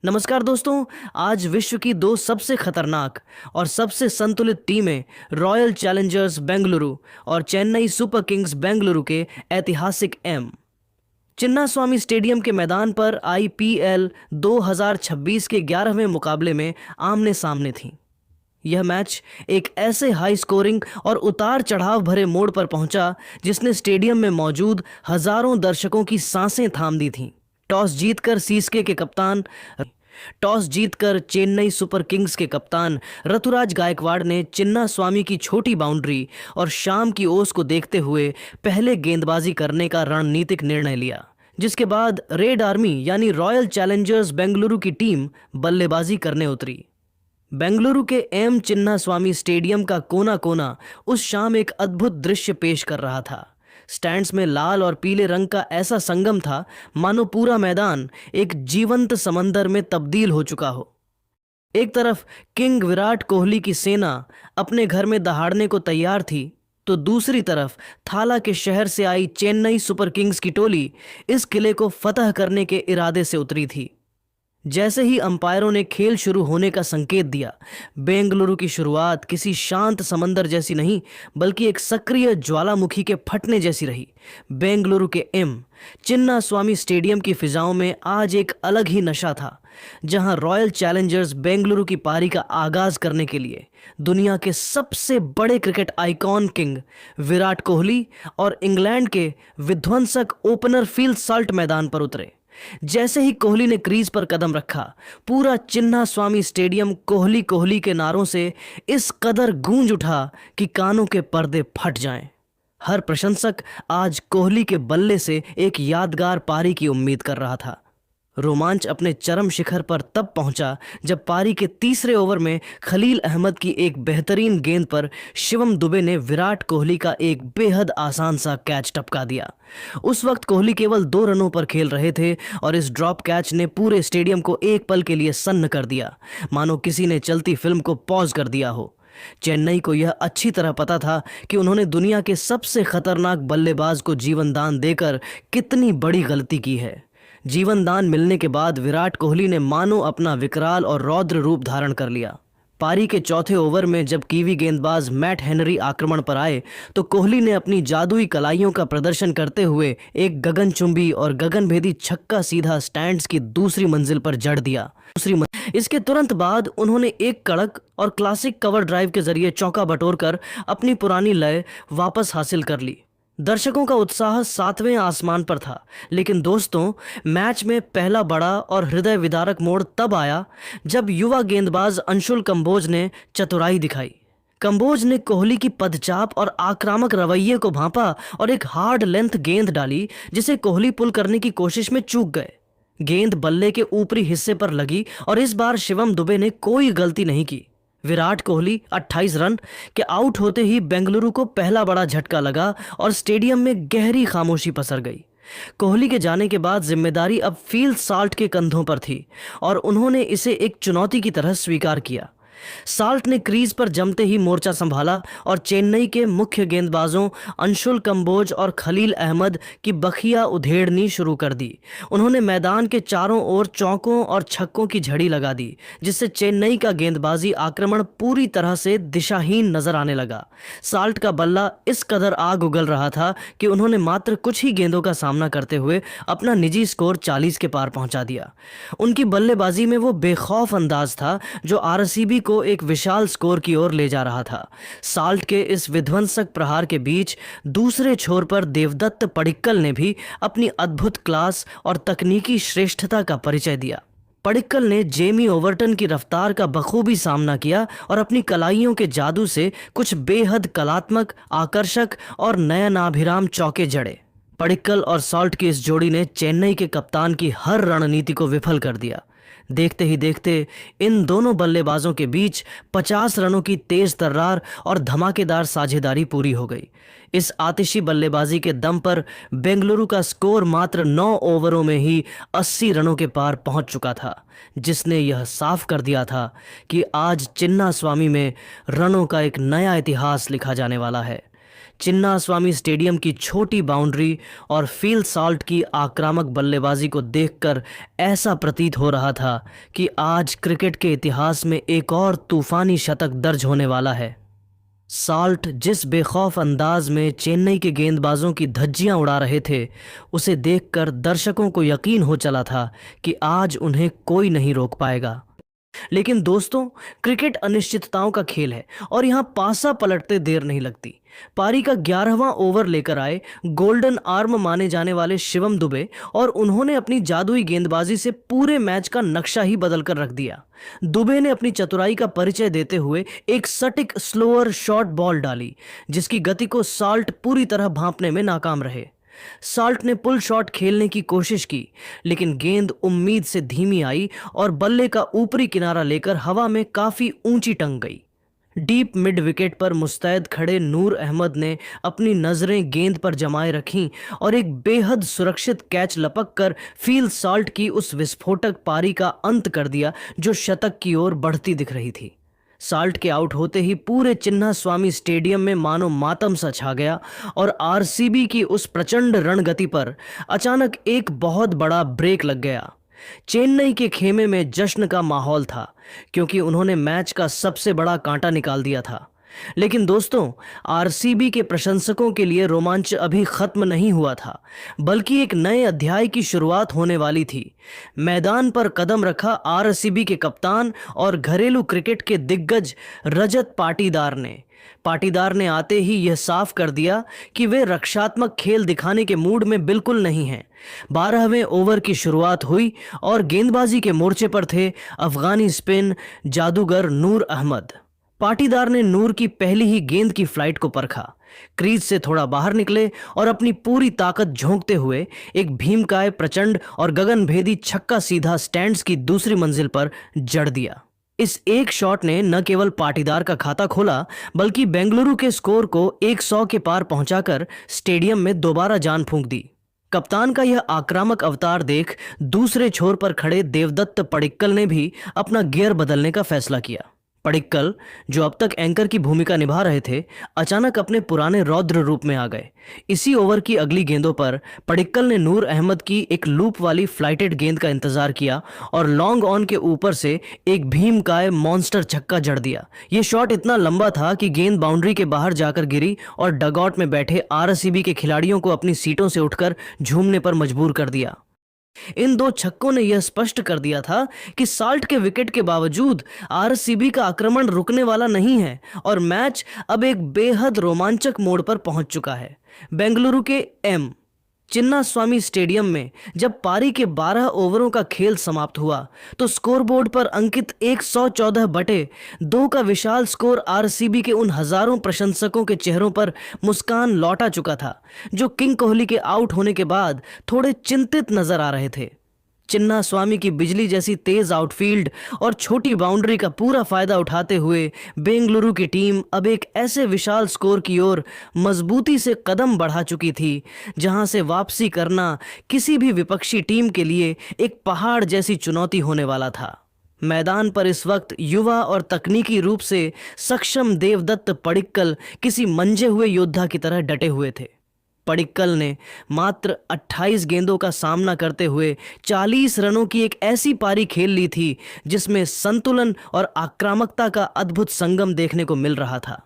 नमस्कार दोस्तों। आज विश्व की दो सबसे खतरनाक और सबसे संतुलित टीमें रॉयल चैलेंजर्स बेंगलुरु और चेन्नई सुपर किंग्स बेंगलुरु के ऐतिहासिक चिन्नास्वामी स्टेडियम के मैदान पर आईपीएल 2026 के 11वें मुकाबले में आमने सामने थीं। यह मैच एक ऐसे हाई स्कोरिंग और उतार चढ़ाव भरे मोड़ पर पहुंचा जिसने स्टेडियम में मौजूद हजारों दर्शकों की सांसें थाम दी थीं। टॉस जीतकर चेन्नई सुपर किंग्स के कप्तान ऋतुराज गायकवाड़ ने चिन्नास्वामी की छोटी बाउंड्री और शाम की ओस को देखते हुए पहले गेंदबाजी करने का रणनीतिक निर्णय लिया, जिसके बाद रेड आर्मी यानी रॉयल चैलेंजर्स बेंगलुरु की टीम बल्लेबाजी करने उतरी। बेंगलुरु के एम चिन्नास्वामी स्टेडियम का कोना कोना उस शाम एक अद्भुत दृश्य पेश कर रहा था। स्टैंड्स में लाल और पीले रंग का ऐसा संगम था मानो पूरा मैदान एक जीवंत समंदर में तब्दील हो चुका हो। एक तरफ किंग विराट कोहली की सेना अपने घर में दहाड़ने को तैयार थी, तो दूसरी तरफ थाला के शहर से आई चेन्नई सुपर किंग्स की टोली इस किले को फतह करने के इरादे से उतरी थी। जैसे ही अंपायरों ने खेल शुरू होने का संकेत दिया, बेंगलुरु की शुरुआत किसी शांत समंदर जैसी नहीं बल्कि एक सक्रिय ज्वालामुखी के फटने जैसी रही। बेंगलुरु के चिन्नास्वामी स्टेडियम की फिजाओं में आज एक अलग ही नशा था, जहां रॉयल चैलेंजर्स बेंगलुरु की पारी का आगाज करने के लिए दुनिया के सबसे बड़े cricket icon king Virat Kohli और इंग्लैंड के विध्वंसक ओपनर फील साल्ट मैदान पर उतरे। जैसे ही कोहली ने क्रीज पर कदम रखा, पूरा चिन्नास्वामी स्टेडियम कोहली कोहली के नारों से इस कदर गूंज उठा कि कानों के पर्दे फट जाएं। हर प्रशंसक आज कोहली के बल्ले से एक यादगार पारी की उम्मीद कर रहा था। रोमांच अपने चरम शिखर पर तब पहुंचा जब पारी के तीसरे ओवर में खलील अहमद की एक बेहतरीन गेंद पर शिवम दुबे ने विराट कोहली का एक बेहद आसान सा कैच टपका दिया। उस वक्त कोहली केवल 2 रनों पर खेल रहे थे और इस ड्रॉप कैच ने पूरे स्टेडियम को एक पल के लिए सन्न कर दिया, मानो किसी ने चलती फिल्म को पॉज कर दिया हो। चेन्नई को यह अच्छी तरह पता था कि उन्होंने दुनिया के सबसे खतरनाक बल्लेबाज को जीवन दान देकर कितनी बड़ी गलती की है। जीवन दान मिलने के बाद विराट कोहली ने मानो अपना विकराल और रौद्र रूप धारण कर लिया। पारी के चौथे ओवर में जब कीवी गेंदबाज मैट हेनरी आक्रमण पर आए, तो कोहली ने अपनी जादुई कलाइयों का प्रदर्शन करते हुए एक गगनचुंबी और गगनभेदी छक्का सीधा स्टैंड्स की दूसरी मंजिल पर जड़ दिया। इसके तुरंत बाद उन्होंने एक कड़क और क्लासिक कवर ड्राइव के जरिए चौका बटोरकर अपनी पुरानी लय वापस हासिल कर ली। दर्शकों का उत्साह 7वें आसमान पर था। लेकिन दोस्तों, मैच में पहला बड़ा और हृदय विदारक मोड़ तब आया जब युवा गेंदबाज अंशुल कंबोज ने चतुराई दिखाई। कंबोज ने कोहली की पदचाप और आक्रामक रवैये को भांपा और एक हार्ड लेंथ गेंद डाली जिसे कोहली पुल करने की कोशिश में चूक गए। गेंद बल्ले के ऊपरी हिस्से पर लगी और इस बार शिवम दुबे ने कोई गलती नहीं की। विराट कोहली 28 रन के आउट होते ही बेंगलुरु को पहला बड़ा झटका लगा और स्टेडियम में गहरी खामोशी पसर गई। कोहली के जाने के बाद जिम्मेदारी अब फील्ड साल्ट के कंधों पर थी और उन्होंने इसे एक चुनौती की तरह स्वीकार किया। साल्ट ने क्रीज पर जमते ही मोर्चा संभाला और चेन्नई के मुख्य गेंदबाजों अंशुल कंबोज और खलील अहमद की बखिया उधेड़नी शुरू कर दी। उन्होंने मैदान के चारों ओर चौकों और छक्कों की झड़ी लगा दी, जिससे चेन्नई का गेंदबाजी आक्रमण पूरी तरह से दिशाहीन नजर आने लगा। साल्ट का बल्ला इस कदर आग उगल रहा था कि उन्होंने मात्र कुछ ही गेंदों का सामना करते हुए अपना निजी स्कोर 40 के पार पहुंचा दिया। उनकी बल्लेबाजी में वो बेखौफ अंदाज था जो आरसीबी को एक विशाल स्कोर की ओर ले जा रहा था। साल्ट के इस विध्वंसक प्रहार के बीच दूसरे छोर पर देवदत्त पडिक्कल ने भी अपनी अद्भुत क्लास और तकनीकी श्रेष्ठता का परिचय दिया। पडिक्कल ने जेमी ओवर्टन की रफ्तार का बखूबी सामना किया और अपनी कलाइयों के जादू से कुछ बेहद कलात्मक, आकर्षक और नयनाभिराम चौके जड़े। पडिक्कल और साल्ट की इस जोड़ी ने चेन्नई के कप्तान की हर रणनीति को विफल कर दिया। देखते ही देखते इन दोनों बल्लेबाजों के बीच 50 रनों की तेज तर्रार और धमाकेदार साझेदारी पूरी हो गई। इस आतिशी बल्लेबाजी के दम पर बेंगलुरु का स्कोर मात्र 9 ओवरों में ही 80 रनों के पार पहुंच चुका था, जिसने यह साफ कर दिया था कि आज चिन्नास्वामी में रनों का एक नया इतिहास लिखा जाने वाला है। चिन्नास्वामी स्टेडियम की छोटी बाउंड्री और फील्ड साल्ट की आक्रामक बल्लेबाजी को देखकर ऐसा प्रतीत हो रहा था कि आज क्रिकेट के इतिहास में एक और तूफानी शतक दर्ज होने वाला है। साल्ट जिस बेखौफ अंदाज में चेन्नई के गेंदबाजों की धज्जियां उड़ा रहे थे, उसे देखकर दर्शकों को यकीन हो चला था कि आज उन्हें कोई नहीं रोक पाएगा। लेकिन दोस्तों, क्रिकेट अनिश्चितताओं का खेल है और यहाँ पासा पलटते देर नहीं लगती। पारी का 11वां ओवर लेकर आए गोल्डन आर्म माने जाने वाले शिवम दुबे और उन्होंने अपनी जादुई गेंदबाजी से पूरे मैच का नक्शा ही बदल कर रख दिया। दुबे ने अपनी चतुराई का परिचय देते हुए एक सटीक स्लोअर शॉर्ट बॉल डाली, जिसकी गति को साल्ट पूरी तरह भांपने में नाकाम रहे। साल्ट ने पुल शॉट खेलने की कोशिश की, लेकिन गेंद उम्मीद से धीमी आई और बल्ले का ऊपरी किनारा लेकर हवा में काफी ऊंची टंग गई। डीप मिड विकेट पर मुस्तैद खड़े नूर अहमद ने अपनी नजरें गेंद पर जमाए रखीं और एक बेहद सुरक्षित कैच लपक कर फील्ड साल्ट की उस विस्फोटक पारी का अंत कर दिया जो शतक की ओर बढ़ती दिख रही थी। साल्ट के आउट होते ही पूरे चिन्नास्वामी स्टेडियम में मानो मातम सा छा गया और आरसीबी की उस प्रचंड रणगति पर अचानक एक बहुत बड़ा ब्रेक लग गया। चेन्नई के खेमे में जश्न का माहौल था, क्योंकि उन्होंने मैच का सबसे बड़ा कांटा निकाल दिया था। लेकिन दोस्तों, आरसीबी के प्रशंसकों के लिए रोमांच अभी खत्म नहीं हुआ था, बल्कि एक नए अध्याय की शुरुआत होने वाली थी। मैदान पर कदम रखा आरसीबी के कप्तान और घरेलू क्रिकेट के दिग्गज रजत पाटीदार ने आते ही यह साफ कर दिया कि वे रक्षात्मक खेल दिखाने के मूड में बिल्कुल नहीं हैं। 12वें ओवर की शुरुआत हुई और गेंदबाजी के मोर्चे पर थे अफगानी स्पिन जादूगर नूर अहमद। पाटीदार ने नूर की पहली ही गेंद की फ्लाइट को परखा, क्रीज से थोड़ा बाहर निकले और अपनी पूरी ताकत झोंकते हुए एक भीमकाय प्रचंड और गगनभेदी छक्का सीधा स्टैंड्स की दूसरी मंजिल पर जड़ दिया। इस एक शॉट ने न केवल पाटीदार का खाता खोला, बल्कि बेंगलुरु के स्कोर को 100 के पार पहुंचाकर स्टेडियम में दोबारा जान फूंक दी। कप्तान का यह आक्रामक अवतार देख दूसरे छोर पर खड़े देवदत्त पडिक्कल ने भी अपना गियर बदलने का फैसला किया। पडिक्कल, जो अब तक एंकर की भूमिका निभा रहे थे, अचानक अपने पुराने रौद्र रूप में आ गए। इसी ओवर की अगली गेंदों पर पडिक्कल ने नूर अहमद की एक लूप वाली फ्लाइटेड गेंद का इंतजार किया और लॉन्ग ऑन के ऊपर से एक भीमकाय मॉन्स्टर छक्का जड़ दिया। यह शॉट इतना लंबा था कि गेंद बाउंड्री के बाहर जाकर गिरी और डगआउट में बैठे आरसीबी के खिलाड़ियों को अपनी सीटों से उठकर झूमने पर मजबूर कर दिया। इन दो छक्कों ने यह स्पष्ट कर दिया था कि साल्ट के विकेट के बावजूद आरसीबी का आक्रमण रुकने वाला नहीं है और मैच अब एक बेहद रोमांचक मोड़ पर पहुंच चुका है। बेंगलुरु के चिन्नास्वामी स्टेडियम में जब पारी के 12 ओवरों का खेल समाप्त हुआ तो स्कोरबोर्ड पर अंकित 114/2 का विशाल स्कोर आरसीबी के उन हजारों प्रशंसकों के चेहरों पर मुस्कान लौटा चुका था, जो किंग कोहली के आउट होने के बाद थोड़े चिंतित नजर आ रहे थे। चिन्नास्वामी की बिजली जैसी तेज आउटफील्ड और छोटी बाउंड्री का पूरा फायदा उठाते हुए बेंगलुरु की टीम अब एक ऐसे विशाल स्कोर की ओर मजबूती से कदम बढ़ा चुकी थी जहां से वापसी करना किसी भी विपक्षी टीम के लिए एक पहाड़ जैसी चुनौती होने वाला था। मैदान पर इस वक्त युवा और तकनीकी रूप से सक्षम देवदत्त पडिक्कल किसी मंजे हुए योद्धा की तरह डटे हुए थे। पडिक्कल ने मात्र 28 गेंदों का सामना करते हुए 40 रनों की एक ऐसी पारी खेल ली थी जिसमें संतुलन और आक्रामकता का अद्भुत संगम देखने को मिल रहा था।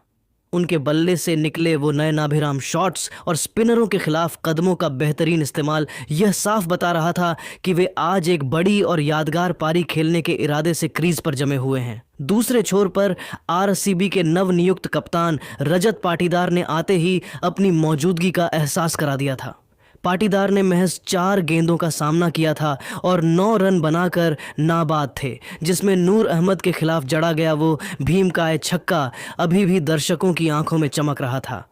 उनके बल्ले से निकले वो नयनाभिराम शॉट्स और स्पिनरों के खिलाफ कदमों का बेहतरीन इस्तेमाल यह साफ बता रहा था कि वे आज एक बड़ी और यादगार पारी खेलने के इरादे से क्रीज पर जमे हुए हैं। दूसरे छोर पर आरसीबी के नवनियुक्त कप्तान रजत पाटीदार ने आते ही अपनी मौजूदगी का एहसास करा दिया था। पाटीदार ने महज 4 गेंदों का सामना किया था और 9 रन बनाकर नाबाद थे, जिसमें नूर अहमद के खिलाफ जड़ा गया वो भीमकाय छक्का अभी भी दर्शकों की आंखों में चमक रहा था।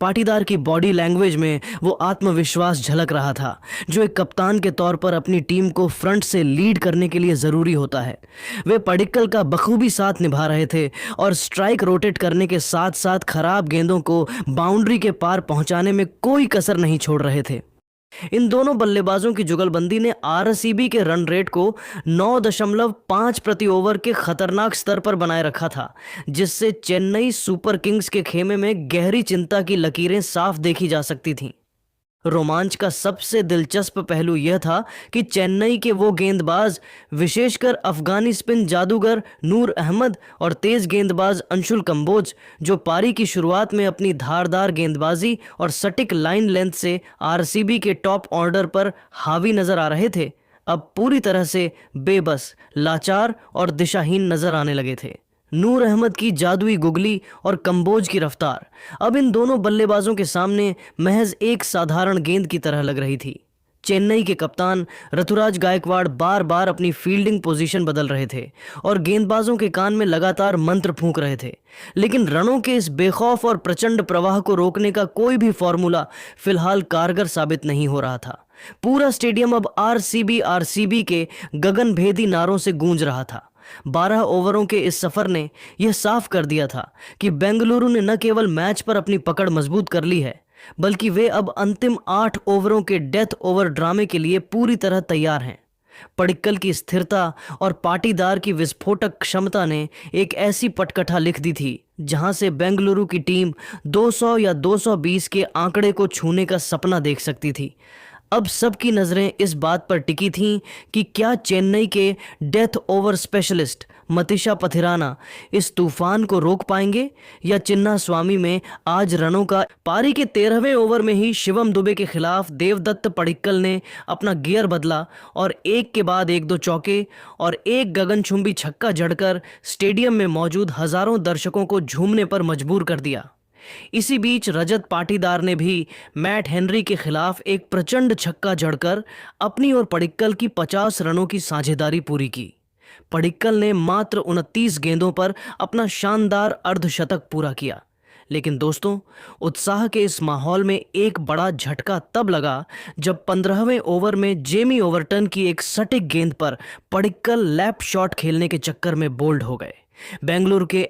पाटीदार की बॉडी लैंग्वेज में वो आत्मविश्वास झलक रहा था जो एक कप्तान के तौर पर अपनी टीम को फ्रंट से लीड करने के लिए ज़रूरी होता है। वे पडिक्कल का बखूबी साथ निभा रहे थे और स्ट्राइक रोटेट करने के साथ साथ खराब गेंदों को बाउंड्री के पार पहुंचाने में कोई कसर नहीं छोड़ रहे थे। इन दोनों बल्लेबाजों की जुगलबंदी ने आरसीबी के रन रेट को 9.5 प्रति ओवर के खतरनाक स्तर पर बनाए रखा था, जिससे चेन्नई सुपर किंग्स के खेमे में गहरी चिंता की लकीरें साफ देखी जा सकती थीं। रोमांच का सबसे दिलचस्प पहलू यह था कि चेन्नई के वो गेंदबाज, विशेषकर अफगानी स्पिन जादूगर नूर अहमद और तेज गेंदबाज अंशुल कंबोज, जो पारी की शुरुआत में अपनी धारदार गेंदबाजी और सटीक लाइन लेंथ से आरसीबी के टॉप ऑर्डर पर हावी नजर आ रहे थे, अब पूरी तरह से बेबस, लाचार और दिशाहीन नजर आने लगे थे। नूर अहमद की जादुई गुगली और कंबोज की रफ्तार अब इन दोनों बल्लेबाजों के सामने महज एक साधारण गेंद की तरह लग रही थी। चेन्नई के कप्तान ऋतुराज गायकवाड़ बार बार अपनी फील्डिंग पोजीशन बदल रहे थे और गेंदबाजों के कान में लगातार मंत्र फूंक रहे थे, लेकिन रनों के इस बेखौफ और प्रचंड प्रवाह को रोकने का कोई भी फॉर्मूला फिलहाल कारगर साबित नहीं हो रहा था। पूरा स्टेडियम अब आरसीबी के गगनभेदी नारों से गूंज रहा था। 12 ओवरों के इस सफर ने यह साफ कर दिया था कि बेंगलुरु ने न केवल मैच पर अपनी पकड़ मजबूत कर ली है, बल्कि वे अब अंतिम 8 ओवरों के डेथ ओवर ड्रामे के लिए पूरी तरह तैयार हैं। पडिक्कल की स्थिरता और पाटीदार की विस्फोटक क्षमता ने एक ऐसी पटकथा लिख दी थी जहां से बेंगलुरु की टीम 200 या 220 के आंकड़े को छूने का सपना देख सकती थी। अब सबकी नज़रें इस बात पर टिकी थीं कि क्या चेन्नई के death over specialist Matheesha Pathirana इस तूफान को रोक पाएंगे, या चिन्ना स्वामी में आज रनों का पारी के 13वें ओवर में ही शिवम दुबे के खिलाफ देवदत्त पडिक्कल ने अपना गियर बदला और एक के बाद एक 2 चौके और एक गगनचुंबी छक्का जड़कर स्टेडियम में मौजूद हजारों दर्शकों को झूमने पर मजबूर कर दिया। इसी बीच रजत पाटीदार ने भी मैट हेनरी के खिलाफ एक प्रचंड छक्का जड़कर अपनी और पडिक्कल की 50 रनों की साझेदारी पूरी की। पडिक्कल ने मात्र 29 गेंदों पर अपना शानदार अर्धशतक पूरा किया। लेकिन दोस्तों, उत्साह के इस माहौल में एक बड़ा झटका तब लगा जब 15वें ओवर में जेमी ओवरटन की एक सटीक गेंद पर पडिक्कल लैप शॉट खेलने के चक्कर में बोल्ड हो गए। बेंगलुरु के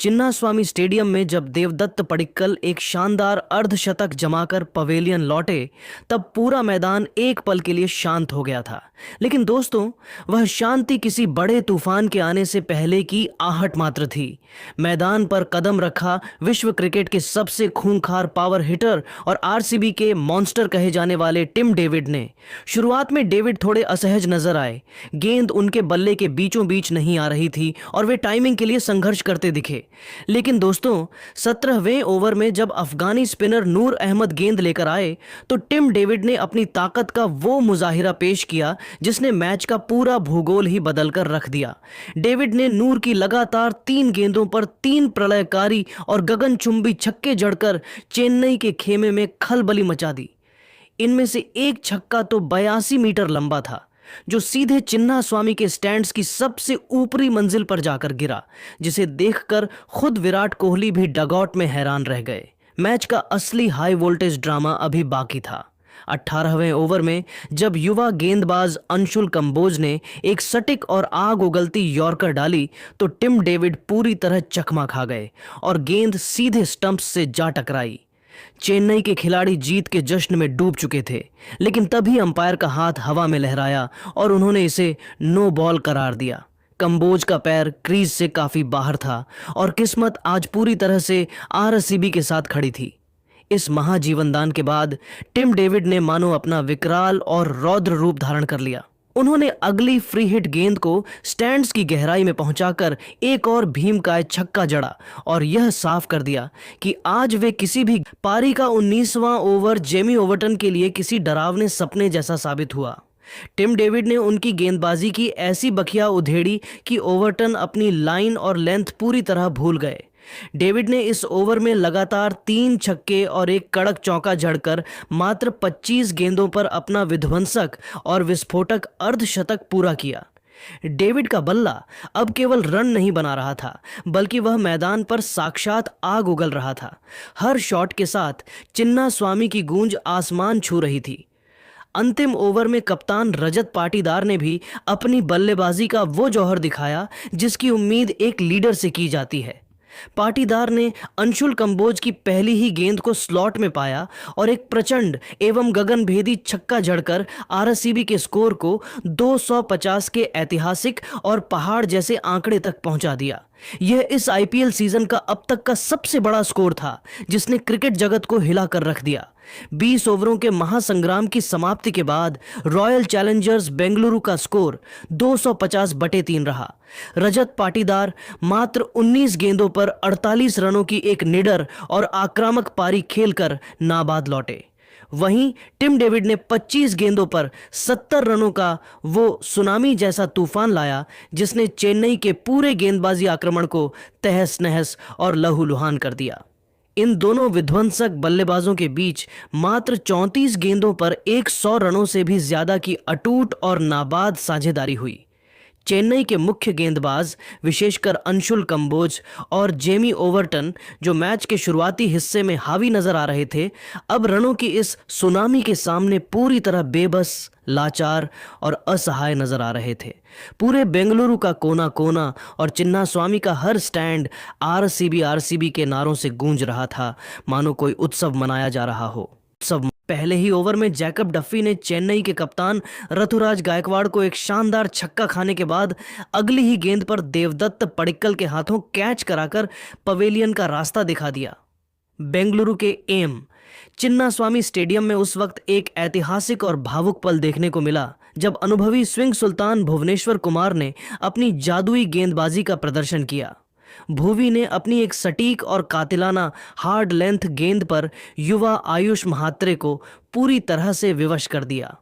चिन्नास्वामी स्टेडियम में जब देवदत्त पडिक्कल एक शानदार अर्धशतक जमाकर पवेलियन लौटे, तब पूरा मैदान एक पल के लिए शांत हो गया था। लेकिन दोस्तों, वह शांति किसी बड़े तूफान के आने से पहले की आहट मात्र थी। मैदान पर कदम रखा विश्व क्रिकेट के सबसे खूंखार पावर हिटर और आरसीबी के मॉन्स्टर कहे जाने वाले टिम डेविड ने। शुरुआत में डेविड थोड़े असहज नजर आए, गेंद उनके बल्ले के बीचों बीच नहीं आ रही थी और वे टाइमिंग के लिए संघर्ष करते दिखे। लेकिन दोस्तों, 17वें ओवर में जब अफगानी स्पिनर नूर अहमद गेंद लेकर आए, तो टिम डेविड ने अपनी ताकत का वो मुजाहिरा पेश किया जिसने मैच का पूरा भूगोल ही बदलकर रख दिया। डेविड ने नूर की लगातार 3 गेंदों पर 3 प्रलयकारी और गगनचुंबी छक्के जड़कर चेन्नई के खेमे में खलबली मचा दी। इनमें से एक छक्का तो 82 मीटर लंबा था, जो सीधे चिन्नास्वामी के स्टैंड्स की सबसे ऊपरी मंजिल पर जाकर गिरा, जिसे देखकर खुद विराट कोहली भी डगआउट में हैरान रह गए। मैच का असली हाई वोल्टेज ड्रामा अभी बाकी था। 18वें ओवर में जब युवा गेंदबाज अंशुल कंबोज ने एक सटीक और आग उगलती यॉर्कर डाली, तो टिम डेविड पूरी तरह चकमा खा गए और गेंद सीधे स्टंप्स से जा टकराई। चेन्नई के खिलाड़ी जीत के जश्न में डूब चुके थे, लेकिन तभी अंपायर का हाथ हवा में लहराया और उन्होंने इसे नो बॉल करार दिया। कंबोज का पैर क्रीज से काफी बाहर था और किस्मत आज पूरी तरह से आरसीबी के साथ खड़ी थी। इस महाजीवनदान के बाद टिम डेविड ने मानो अपना विकराल और रौद्र रूप धारण कर लिया। उन्होंने अगली फ्री हिट गेंद को स्टैंड्स की गहराई में पहुंचाकर एक और भीमकाय छक्का जड़ा और यह साफ कर दिया कि आज वे किसी भी पारी का 19वां ओवर जेमी ओवरटन के लिए किसी डरावने सपने जैसा साबित हुआ। टिम डेविड ने उनकी गेंदबाजी की ऐसी बखिया उधेड़ी कि ओवरटन अपनी लाइन और लेंथ पूरी तरह भूल गए। डेविड ने इस ओवर में लगातार 3 छक्के और एक कड़क चौका जड़कर मात्र 25 गेंदों पर अपना विध्वंसक और विस्फोटक अर्धशतक पूरा किया। डेविड का बल्ला अब केवल रन नहीं बना रहा था, बल्कि वह मैदान पर साक्षात आग उगल रहा था। हर शॉट के साथ चिन्नास्वामी की गूंज आसमान छू रही थी। अंतिम ओवर में कप्तान रजत पाटीदार ने भी अपनी बल्लेबाजी का वो जौहर दिखाया जिसकी उम्मीद एक लीडर से की जाती है। पाटीदार ने अंशुल कंबोज की पहली ही गेंद को स्लॉट में पाया और एक प्रचंड एवं गगनभेदी छक्का जड़कर आरसीबी के स्कोर को 250 के ऐतिहासिक और पहाड़ जैसे आंकड़े तक पहुंचा दिया। यह इस आईपीएल सीजन का अब तक का सबसे बड़ा स्कोर था जिसने क्रिकेट जगत को हिलाकर रख दिया। 20 ओवरों के महासंग्राम की समाप्ति के बाद रॉयल चैलेंजर्स बेंगलुरु का स्कोर 250/3 रहा। रजत पाटीदार मात्र 19 गेंदों पर 48 रनों की एक निडर और आक्रामक पारी खेलकर नाबाद लौटे। वहीं टिम डेविड ने 25 गेंदों पर 70 रनों का वो सुनामी जैसा तूफान लाया जिसने चेन्नई के पूरे गेंदबाजी आक्रमण को तहस नहस और लहूलुहान कर दिया। इन दोनों विध्वंसक बल्लेबाजों के बीच मात्र 34 गेंदों पर 100 रनों से भी ज्यादा की अटूट और नाबाद साझेदारी हुई। चेन्नई के मुख्य गेंदबाज विशेषकर अंशुल कंबोज और जेमी ओवरटन जो मैच के शुरुआती हिस्से में हावी नजर आ रहे थे, अब रनों की इस सुनामी के सामने पूरी तरह बेबस, लाचार और असहाय नजर आ रहे थे। पूरे बेंगलुरु का कोना कोना और चिन्नास्वामी का हर स्टैंड आरसीबी के नारों से गूंज रहा था, मानो कोई उत्सव मनाया जा रहा हो। उत्सव पहले ही ओवर में जैकब डफी ने चेन्नई के कप्तान ऋतुराज गायकवाड़ को एक शानदार छक्का खाने के बाद अगली ही गेंद पर देवदत्त पडिक्कल के हाथों कैच कराकर पवेलियन का रास्ता दिखा दिया। बेंगलुरु के एम चिन्नास्वामी स्टेडियम में उस वक्त एक ऐतिहासिक और भावुक पल देखने को मिला जब अनुभवी स्विंग सुल्तान भुवनेश्वर कुमार ने अपनी जादुई गेंदबाजी का प्रदर्शन किया। भुवी ने अपनी एक सटीक और कातिलाना हार्ड लेंथ गेंद पर युवा आयुष महात्रे को पूरी तरह से विवश कर दिया।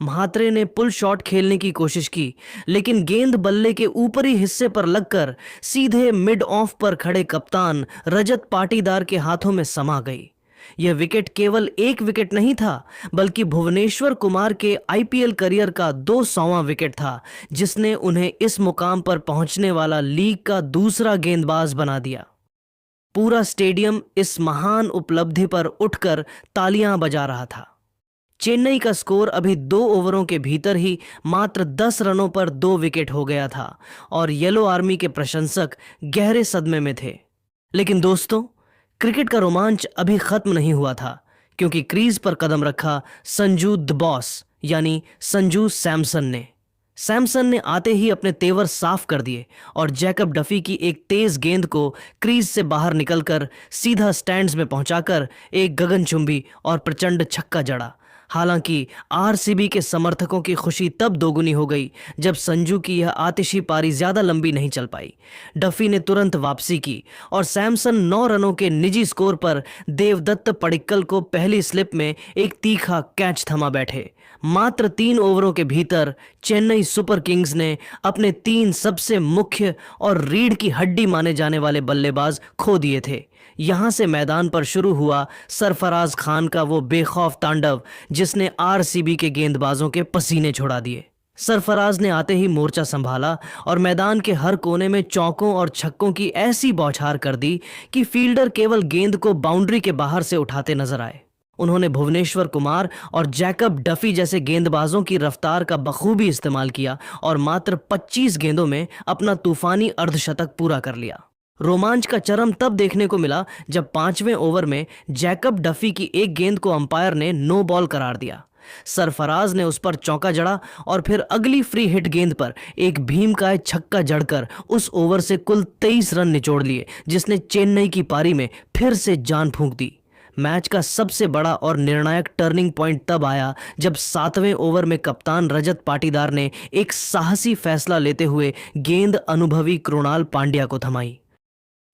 महात्रे ने पुल शॉट खेलने की कोशिश की, लेकिन गेंद बल्ले के ऊपरी हिस्से पर लगकर सीधे मिड ऑफ पर खड़े कप्तान रजत पाटीदार के हाथों में समा गई। यह विकेट केवल एक विकेट नहीं था, बल्कि भुवनेश्वर कुमार के आईपीएल करियर का 200वां विकेट था, जिसने उन्हें इस मुकाम पर पहुंचने वाला लीग का दूसरा गेंदबाज बना दिया। पूरा स्टेडियम इस महान उपलब्धि पर उठकर तालियां बजा रहा था। चेन्नई का स्कोर अभी 2 ओवरों के भीतर ही मात्र 10 रनों पर 2 विकेट हो गया था और येलो आर्मी के प्रशंसक गहरे सदमे में थे। लेकिन दोस्तों, क्रिकेट का रोमांच अभी खत्म नहीं हुआ था, क्योंकि क्रीज पर कदम रखा संजू द बॉस यानी संजू सैमसन ने आते ही अपने तेवर साफ कर दिए और जैकब डफी की एक तेज गेंद को क्रीज से बाहर निकलकर सीधा स्टैंड्स में पहुंचाकर एक गगनचुंबी और प्रचंड छक्का जड़ा। हालांकि आरसीबी के समर्थकों की खुशी तब दोगुनी हो गई जब संजू की यह आतिशी पारी ज्यादा लंबी नहीं चल पाई। डफी ने तुरंत वापसी की और सैमसन 9 रनों के निजी स्कोर पर देवदत्त पडिक्कल को पहली स्लिप में एक तीखा कैच थमा बैठे। मात्र 3 ओवरों के भीतर चेन्नई सुपर किंग्स ने अपने 3 सबसे मुख्य और रीढ़ की हड्डी माने जाने वाले बल्लेबाज खो दिए थे। यहां से मैदान पर शुरू हुआ सरफराज खान का वो बेखौफ तांडव जिसने आरसीबी के गेंदबाजों के पसीने छुड़ा दिए। सरफराज ने आते ही मोर्चा संभाला और मैदान के हर कोने में चौकों और छक्कों की ऐसी बौछार कर दी कि फील्डर केवल गेंद को बाउंड्री के बाहर से उठाते नजर आए। उन्होंने भुवनेश्वर कुमार और जैकब डफी जैसे गेंदबाजों की रफ्तार का बखूबी इस्तेमाल किया और मात्र 25 गेंदों में अपना तूफानी अर्धशतक पूरा कर लिया। रोमांच का चरम तब देखने को मिला जब 5वें ओवर में जैकब डफी की एक गेंद को अंपायर ने नो बॉल करार दिया। सरफराज ने उस पर चौका जड़ा और फिर अगली फ्री हिट गेंद पर एक भीमकाय छक्का जड़कर उस ओवर से कुल 23 रन निचोड़ लिए, जिसने चेन्नई की पारी में फिर से जान फूंक दी। मैच का सबसे बड़ा और निर्णायक टर्निंग पॉइंट तब आया जब 7वें ओवर में कप्तान रजत पाटीदार ने एक साहसी फैसला लेते हुए गेंद अनुभवी कृणाल पांड्या को थमाई।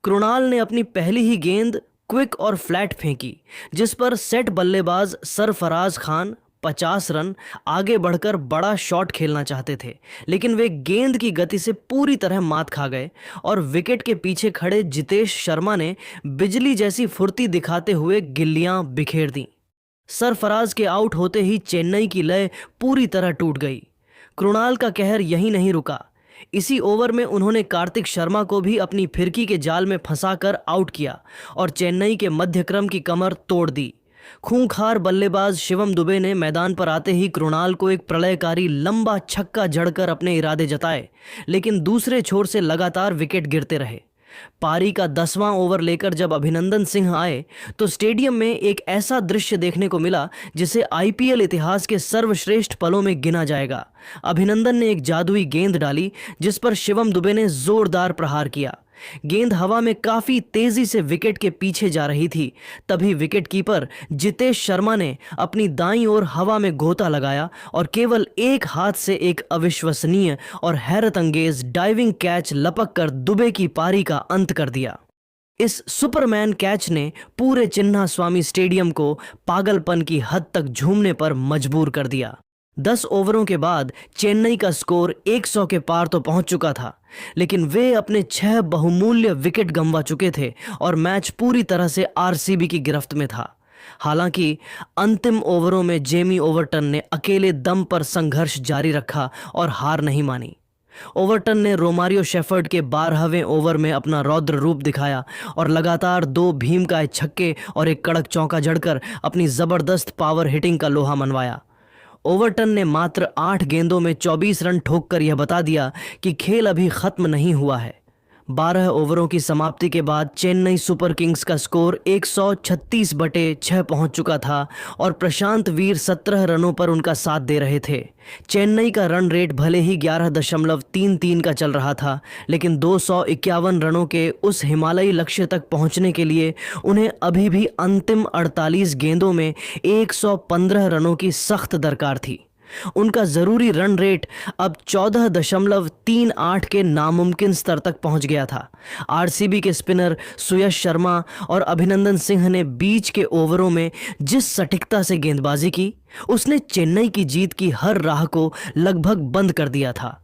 कृणाल ने अपनी पहली ही गेंद क्विक और फ्लैट फेंकी, जिस पर सेट बल्लेबाज सरफराज खान 50 रन आगे बढ़कर बड़ा शॉट खेलना चाहते थे, लेकिन वे गेंद की गति से पूरी तरह मात खा गए और विकेट के पीछे खड़े जितेश शर्मा ने बिजली जैसी फुर्ती दिखाते हुए गिल्लियां बिखेर दी। सरफराज के आउट होते ही चेन्नई की लय पूरी तरह टूट गई। कृणाल का कहर यहीं नहीं रुका। इसी ओवर में उन्होंने कार्तिक शर्मा को भी अपनी फिरकी के जाल में फंसाकर आउट किया और चेन्नई के मध्यक्रम की कमर तोड़ दी। खूंखार बल्लेबाज शिवम दुबे ने मैदान पर आते ही कृणाल को एक प्रलयकारी लंबा छक्का जड़कर अपने इरादे जताए, लेकिन दूसरे छोर से लगातार विकेट गिरते रहे। पारी का 10वां ओवर लेकर जब अभिनंदन सिंह आए तो स्टेडियम में एक ऐसा दृश्य देखने को मिला जिसे आईपीएल इतिहास के सर्वश्रेष्ठ पलों में गिना जाएगा। अभिनंदन ने एक जादुई गेंद डाली जिस पर शिवम दुबे ने जोरदार प्रहार किया। गेंद हवा में काफी तेजी से विकेट के पीछे जा रही थी। तभी विकेटकीपर जितेश शर्मा ने अपनी दाईं ओर हवा में गोता लगाया और केवल एक हाथ से एक अविश्वसनीय और हैरत अंगेज डाइविंग कैच लपक कर दुबे की पारी का अंत कर दिया। इस सुपरमैन कैच ने पूरे चिन्ना स्वामी स्टेडियम को पागलपन की हद तक झूमने पर मजबूर कर दिया। 10 ओवरों के बाद चेन्नई का स्कोर 100 के पार तो पहुंच चुका था, लेकिन वे अपने 6 बहुमूल्य विकेट गंवा चुके थे और मैच पूरी तरह से आरसीबी की गिरफ्त में था। हालांकि अंतिम ओवरों में जेमी ओवर्टन ने अकेले दम पर संघर्ष जारी रखा और हार नहीं मानी। ओवर्टन ने रोमारियो शेफर्ड के 12वें ओवर में अपना रौद्र रूप दिखाया और लगातार 2 भीमकाय छक्के और एक कड़क चौका जड़कर अपनी जबरदस्त पावर हिटिंग का लोहा मनवाया। ओवर्टन ने मात्र 8 गेंदों में 24 रन ठोककर यह बता दिया कि खेल अभी खत्म नहीं हुआ है। 12 ओवरों की समाप्ति के बाद चेन्नई सुपर किंग्स का स्कोर 136/6 पहुंच चुका था और प्रशांत वीर 17 रनों पर उनका साथ दे रहे थे। चेन्नई का रन रेट भले ही 11.33 का चल रहा था, लेकिन 251 रनों के उस हिमालयी लक्ष्य तक पहुंचने के लिए उन्हें अभी भी अंतिम 48 गेंदों में 115 रनों की सख्त दरकार थी। उनका जरूरी रन रेट अब 14.38 के नामुमकिन स्तर तक पहुंच गया था। आरसीबी के स्पिनर सुयश शर्मा और अभिनंदन सिंह ने बीच के ओवरों में जिस सटीकता से गेंदबाजी की, उसने चेन्नई की जीत की हर राह को लगभग बंद कर दिया था।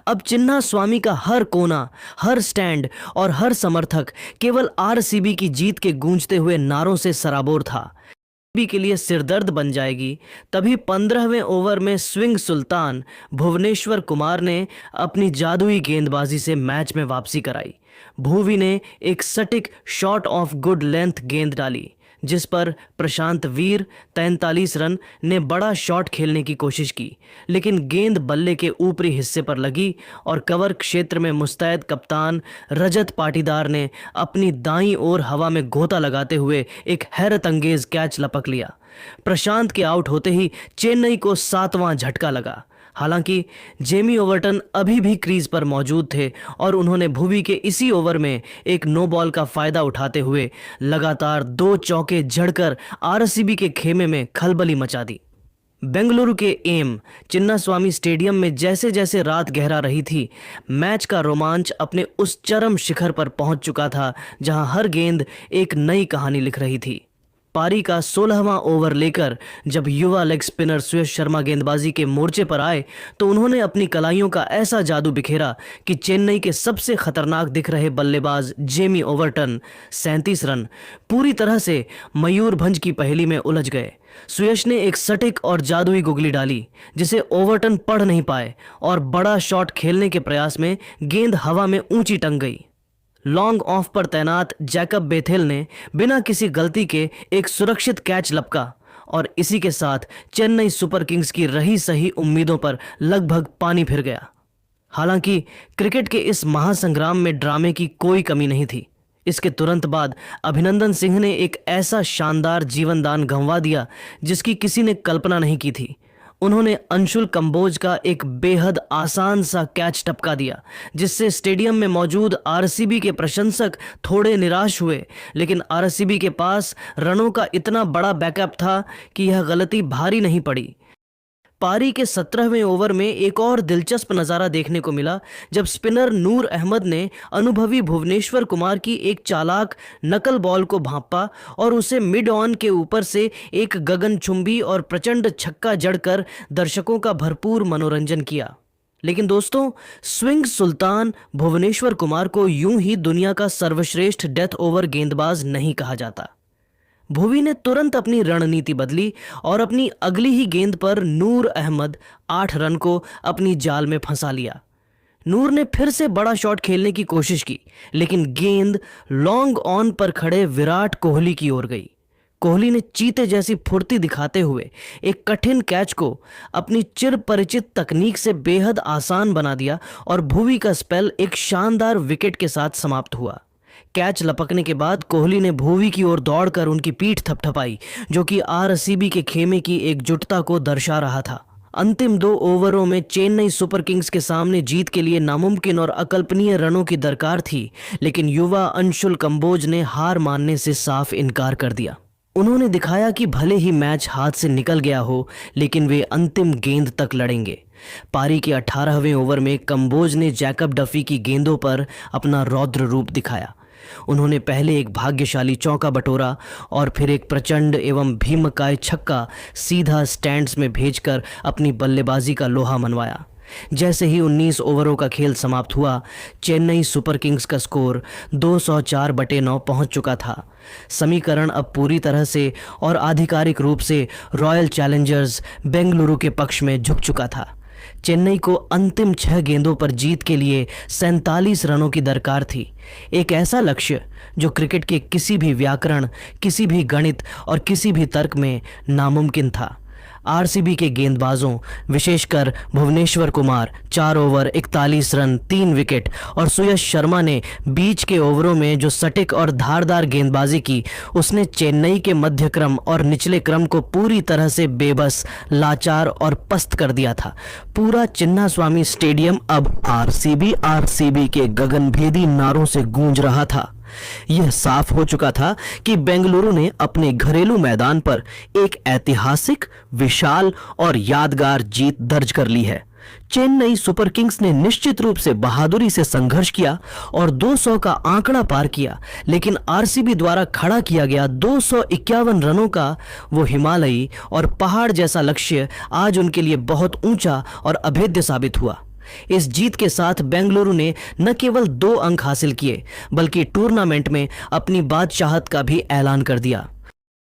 अब चिन्ना स्वामी का हर कोना, हर स्टैंड और हर समर्थक केवल आरसीबी की जीत के गूंजते हुए नारों से सराबोर था। के लिए सिरदर्द बन जाएगी। तभी 15वें ओवर में स्विंग सुल्तान भुवनेश्वर कुमार ने अपनी जादुई गेंदबाजी से मैच में वापसी कराई। भुवी ने एक सटीक शॉट ऑफ गुड लेंथ गेंद डाली जिस पर प्रशांत वीर 43 रन ने बड़ा शॉट खेलने की कोशिश की, लेकिन गेंद बल्ले के ऊपरी हिस्से पर लगी और कवर क्षेत्र में मुस्तैद कप्तान रजत पाटीदार ने अपनी दाईं ओर हवा में गोता लगाते हुए एक हैरत अंगेज कैच लपक लिया। प्रशांत के आउट होते ही चेन्नई को 7वां झटका लगा। हालांकि जेमी ओवर्टन अभी भी क्रीज पर मौजूद थे और उन्होंने भुवी के इसी ओवर में एक नो बॉल का फायदा उठाते हुए लगातार 2 चौके जड़कर आरसीबी के खेमे में खलबली मचा दी। बेंगलुरु के एम चिन्नास्वामी स्टेडियम में जैसे जैसे रात गहरा रही थी, मैच का रोमांच अपने उस चरम शिखर पर पहुंच चुका था जहां हर गेंद एक नई कहानी लिख रही थी। पारी का 16वां ओवर लेकर जब युवा लेग स्पिनर सुयश शर्मा गेंदबाजी के मोर्चे पर आए तो उन्होंने अपनी कलाइयों का ऐसा जादू बिखेरा कि चेन्नई के सबसे खतरनाक दिख रहे बल्लेबाज जेमी ओवर्टन 37 रन पूरी तरह से मयूरभंज की पहेली में उलझ गए। सुयश ने एक सटीक और जादुई गुगली डाली जिसे ओवर्टन पढ़ नहीं पाए और बड़ा शॉट खेलने के प्रयास में गेंद हवा में ऊंची टंग गई। लॉन्ग ऑफ पर तैनात जैकब बेथेल ने बिना किसी गलती के एक सुरक्षित कैच लपका और इसी के साथ चेन्नई सुपर किंग्स की रही सही उम्मीदों पर लगभग पानी फिर गया। हालांकि क्रिकेट के इस महासंग्राम में ड्रामे की कोई कमी नहीं थी। इसके तुरंत बाद अभिनंदन सिंह ने एक ऐसा शानदार जीवनदान गंवा दिया जिसकी किसी ने कल्पना नहीं की थी। उन्होंने अंशुल कंबोज का एक बेहद आसान सा कैच टपका दिया जिससे स्टेडियम में मौजूद आरसीबी के प्रशंसक थोड़े निराश हुए, लेकिन आरसीबी के पास रनों का इतना बड़ा बैकअप था कि यह गलती भारी नहीं पड़ी। पारी के 17वें ओवर में एक और दिलचस्प नज़ारा देखने को मिला जब स्पिनर नूर अहमद ने अनुभवी भुवनेश्वर कुमार की एक चालाक नकल बॉल को भांपा और उसे मिड ऑन के ऊपर से एक गगनचुंबी और प्रचंड छक्का जड़कर दर्शकों का भरपूर मनोरंजन किया। लेकिन दोस्तों, स्विंग सुल्तान भुवनेश्वर कुमार को यूं ही दुनिया का सर्वश्रेष्ठ डेथ ओवर गेंदबाज नहीं कहा जाता। भुवी ने तुरंत अपनी रणनीति बदली और अपनी अगली ही गेंद पर नूर अहमद 8 रन को अपनी जाल में फंसा लिया। नूर ने फिर से बड़ा शॉट खेलने की कोशिश की, लेकिन गेंद लॉन्ग ऑन पर खड़े विराट कोहली की ओर गई। कोहली ने चीते जैसी फुर्ती दिखाते हुए एक कठिन कैच को अपनी चिर परिचित तकनीक से बेहद आसान बना दिया और भुवी का स्पेल एक शानदार विकेट के साथ समाप्त हुआ। कैच लपकने के बाद कोहली ने भुवी की ओर दौड़कर उनकी पीठ थपथपाई, जो कि आरसीबी के खेमे की एकजुटता को दर्शा रहा था। अंतिम 2 ओवरों में चेन्नई सुपर किंग्स के सामने जीत के लिए नामुमकिन और अकल्पनीय रनों की दरकार थी, लेकिन युवा अंशुल कंबोज ने हार मानने से साफ इनकार कर दिया। उन्होंने दिखाया कि भले ही मैच हाथ से निकल गया हो, लेकिन वे अंतिम गेंद तक लड़ेंगे। पारी के 18वें ओवर में कंबोज ने जैकब डफी की गेंदों पर अपना रौद्र रूप दिखाया। उन्होंने पहले एक भाग्यशाली चौका बटोरा और फिर एक प्रचंड एवं भीमकाय छक्का सीधा स्टैंड्स में भेजकर अपनी बल्लेबाजी का लोहा मनवाया। जैसे ही 19 ओवरों का खेल समाप्त हुआ, चेन्नई सुपर किंग्स का स्कोर 204/9 पहुंच चुका था। समीकरण अब पूरी तरह से और आधिकारिक रूप से रॉयल चैलेंजर्स बेंगलुरु के पक्ष में झुक चुका था। चेन्नई को अंतिम 6 गेंदों पर जीत के लिए 47 रनों की दरकार थी, एक ऐसा लक्ष्य जो क्रिकेट के किसी भी व्याकरण, किसी भी गणित और किसी भी तर्क में नामुमकिन था। आरसीबी के गेंदबाजों, विशेषकर Bhuvneshwar Kumar 4 over 41 run 3 wicket और सुयश शर्मा ने बीच के ओवरों में जो सटीक और धारदार गेंदबाजी की, उसने चेन्नई के मध्य क्रम और निचले क्रम को पूरी तरह से बेबस, लाचार और पस्त कर दिया था। पूरा चिन्नास्वामी स्टेडियम अब आरसीबी के गगनभेदी नारों से गूंज रहा था। यह साफ हो चुका था कि बेंगलुरु ने अपने घरेलू मैदान पर एक ऐतिहासिक, विशाल और यादगार जीत दर्ज कर ली है। चेन्नई सुपर किंग्स ने निश्चित रूप से बहादुरी से संघर्ष किया और 200 का आंकड़ा पार किया, लेकिन आरसीबी द्वारा खड़ा किया गया 251 रनों का वो हिमालयी और पहाड़ जैसा लक्ष्य आज उनके लिए बहुत ऊंचा और अभेद्य साबित हुआ। इस जीत के साथ बेंगलुरु ने न केवल 2 अंक हासिल किए, बल्कि टूर्नामेंट में अपनी बादशाहत का भी ऐलान कर दिया।